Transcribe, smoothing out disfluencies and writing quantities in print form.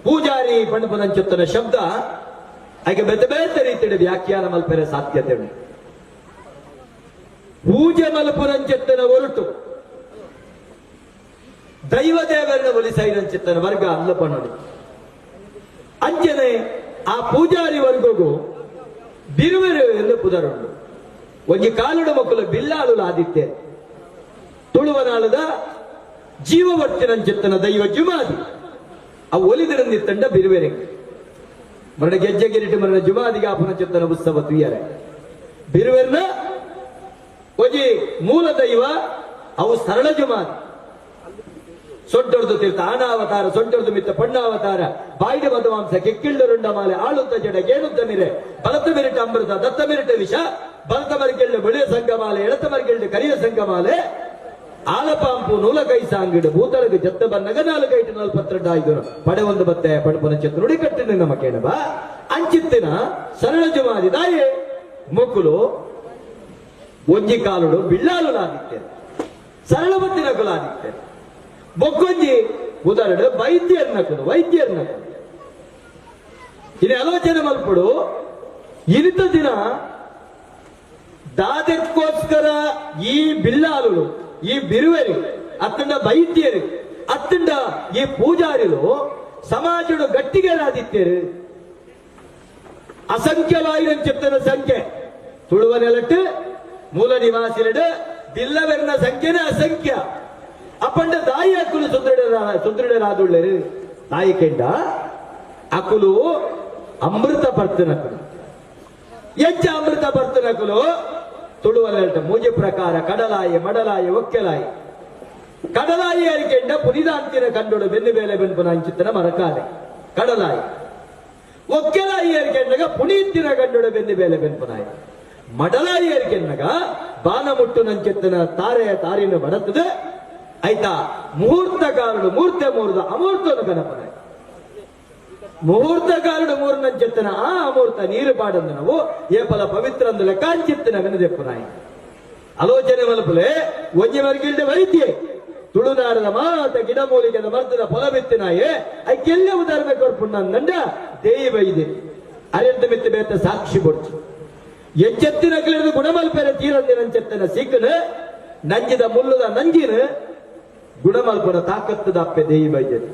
ಪೂಜಾರಿ ಪಂಡುಪುನಂಚುತ್ತನ ಶಬ್ದ ಹಾಗೆ ಬೇತೆ ಬೇತೆ ರೀತಿಯ ವ್ಯಾಖ್ಯಾನ ಮಲ್ಪೆರೆ ಸಾಧ್ಯತೆ ಉಂಟು. ಪೂಜೆ ಮಲ್ಪುನಂಚೆತ್ತನ ಹೊರಟು ದೈವ ದೇವರನ್ನ ಒಲಿಸೈನಂಚಿತ್ತನ ವರ್ಗ ಅಲ್ಲಪಣ್ಣು ಅಂಚನೆ ಆ ಪೂಜಾರಿ ವರ್ಗಗೂ ಬಿರುವೆರು ಎಂದು ಪುದರುಂಡು. ಒಂಜಿ ಕಾಲುಡ ಮಕ್ಕಳು ಬಿಲ್ಲಾಳು ಆದಿತ್ಯ ತುಳುವನಾಳದ ಜೀವವರ್ತಿನಂಚಿತ್ತನ ದೈವ ಜುಮಾದಿ ಆ ಒಲಿದಿರಂದಿತ್ತಂಡ ಬಿರುವೆರೆ ಮರಣ ಗೆಜ್ಜೆ ಗಿರಿಟಿ ಮರಣ ಜುಮಾದಿಗೆ ಆಪುನಂಚಿತ್ತನ ಉತ್ಸವ ತುಯ್ಯರೆ ಬಿರುವೆರ್ನ ಒಂಜಿ ಮೂಲ ದೈವ ಅವು ಸರಳ ಜುಮಾದಿ ಸೊಂಟೊಡ್ದು ತೀರ್ಥ ಆನಾವತಾರ ಸೊಂಟೊಡ್ದು ಮಿತ್ತ ಪಣ್ಣಾವತಾರ ಬಾಯಿಡ ಮಧುವಾಂಸ ಕೆಕ್ಕಿಳ್ಳುರುಂಡ ಮಾಲೆ ಆಳುತ್ತ ಜಡ ಗೇಣುತ್ತ ಮಿರೆ ಬಲತ ಮಿರಿಟ ಅಮೃತ ದತ್ತ ಮಿರಿಟ ವಿಷ ಬಲತ ಮರಿಗೆಳ್ಳು ಬಿಳಿಯ ಸಂಗಮಾಲೆ ಎಳತ ಮರಿಗೆಳ್ಳು ಕರಿಯ ಸಂಗಮಾಲೆ ಆಲಪಾಂಪು ನೂಲ ಕೈ ಸಾಂಗಿಡು ಭೂತಳಗೆ ಜತ್ತ ಬನ್ನಗ 4 ಪಡೆ ಒಂದು ಬತ್ತೆ ಪಡುಪನ ಚಿತ್ರ ನುಡಿ ಕಟ್ಟಿನ ನಮ್ಮ ಕೇಳಬ ಅಂಚಿತ್ತಿನ ಸರಳ ಜುಮಾದಿ ದಾಯೆ ಮೊಕ್ಕಲು ಒಂಜಿ ಕಾಲುಡು ಬಿಳ್ಳಾಲು ಆದಿತ್ಯ ಸರಳ ಬತ್ತಿನ ಕುಲಾದಿತ್ಯ ಬೊಕ್ಕೊಂಜಿ ಉದಾಹರಣೆ ವೈದ್ಯರ್ನಕನು ಇಲ್ಲಿ ಆಲೋಚನೆ ಮಲ್ಪಡು ಇರಿತ ದಿನ ದಾದಕ್ಕೋಸ್ಕರ ಈ ಬಿಲ್ಲಾಲು ಈ ಬಿರುವೆರು ಅತ್ತಂಡ ವೈದ್ಯರು ಅತ್ತಂಡ ಈ ಪೂಜಾರಿಲು ಸಮಾಜಡು ಗಟ್ಟಿಗೆರಾದಿತ್ಯರು ಅಸಂಖ್ಯವಾಯಿನ ಚಿತ್ತನ ಸಂಖ್ಯೆ ತುಳುವ ನೆಲಟ್ಟು ಮೂಲ ನಿವಾಸಿಲಡು ಬಿಲ್ಲವೆರ್ನ ಸಂಖ್ಯೆನೇ ಅಸಂಖ್ಯ ಅಪ್ಪಂಡ ದಾಯಿ ಅಕ್ಕುಲು ಸುದೃಢರಾದುಳ್ಳರು ದಾಯಿ ಕೆಂಡ ಅಕ್ಕುಲು ಅಮೃತ ಪರ್ತನಕುಲು ಹೆಚ್ಚ ಅಮೃತ ಪರ್ತನಕುಲು ತುಳುವಲ್ಲ ಮೂಜೆ ಪ್ರಕಾರ ಕಡಲಾಯಿ ಮಡಲಾಯಿ ಒಕ್ಕೆಲಾಯಿ ಕಡಲಾಯಿ ಅರಿಕೆಂಡ ಪುನಿದಾಂತಿನ ಕಂಡುಡು ಬೆನ್ನು ಬೇಲೆ ಬೆನ್ಪುನ ಅಂಚಿತ್ತನ ಮರಕಾಲೆ ಕಡಲಾಯಿ ಒಕ್ಕೆಲಾಯಿ ಅರಿಕೆಂಡಗ ಪುನೀತಿನ ಕಂಡುಡು ಬೆನ್ನು ಬೇಲೆ ಬೆನ್ಪುನಾಯಿ ಮಡಲಾಯಿ ಅರಿಕೆಂಡಗ ಬಾನ ಮುಟ್ಟು ನಂಚಿತ್ತನ ತಾರೆಯ ತಾರಿನ ಬಡತದೆ ಆಯ್ತಾ ಮುಹೂರ್ತ ಕಾರಡು ಮೂರ್ತೆ ಮೂರ್ದ ಅಮೂರ್ತನು ಗಣಪನ ಮುಹೂರ್ತ ಕಾರಡು ಮೂರ್ನಂಚಿತ್ತನ ಆ ಅಮೂರ್ತ ನೀರು ಪಾಡಂದು ನಾವು ಏಪಲ ಪವಿತ್ರ ಅಂದು ಲೆಕ್ಕಾಂಚಿತ್ತಿನ ವೆನದೆಪ್ಪುನಾಯಿ ಆಲೋಚನೆ ಮಲ್ಪಲೆ ಒಂಜಿ ಮರ್ಗಿಲ್ಡೆ ವೈದ್ಯೆ ತುಳುನಾಡದ ಮಾತ ಗಿಡಮೂಲಿಕೆದ ಮರ್ದದ ಫಲ ಬಿತ್ತಿನಾಯೇ ಐಕೆಲ್ಲ ಉದಾಹರಣೆ ಕೊರ್ಪುಂಡ ದೇಯಿ ವೈದ್ಯ ಅರೆಂತ ಮಿತ್ತು ಬೇತ ಸಾಕ್ಷಿ ಬೊಡ್ಚು ಎಚ್ಚೆತ್ತಿನ ಕಿಳಿದು ಗುಣಮಲ್ಪೆರೆ ತೀರಂದಿನಂಚೆತ್ತನ ಸಿಕ್ಕನು ನಂಜಿದ ಮುಲ್ಲುದ ನಂಜಿನ ಗುಣಮಲ್ಪನ ತಾಕತ್ತದ ಅಪ್ಪೆ ದೇಯಿ ವೈದ್ಯರು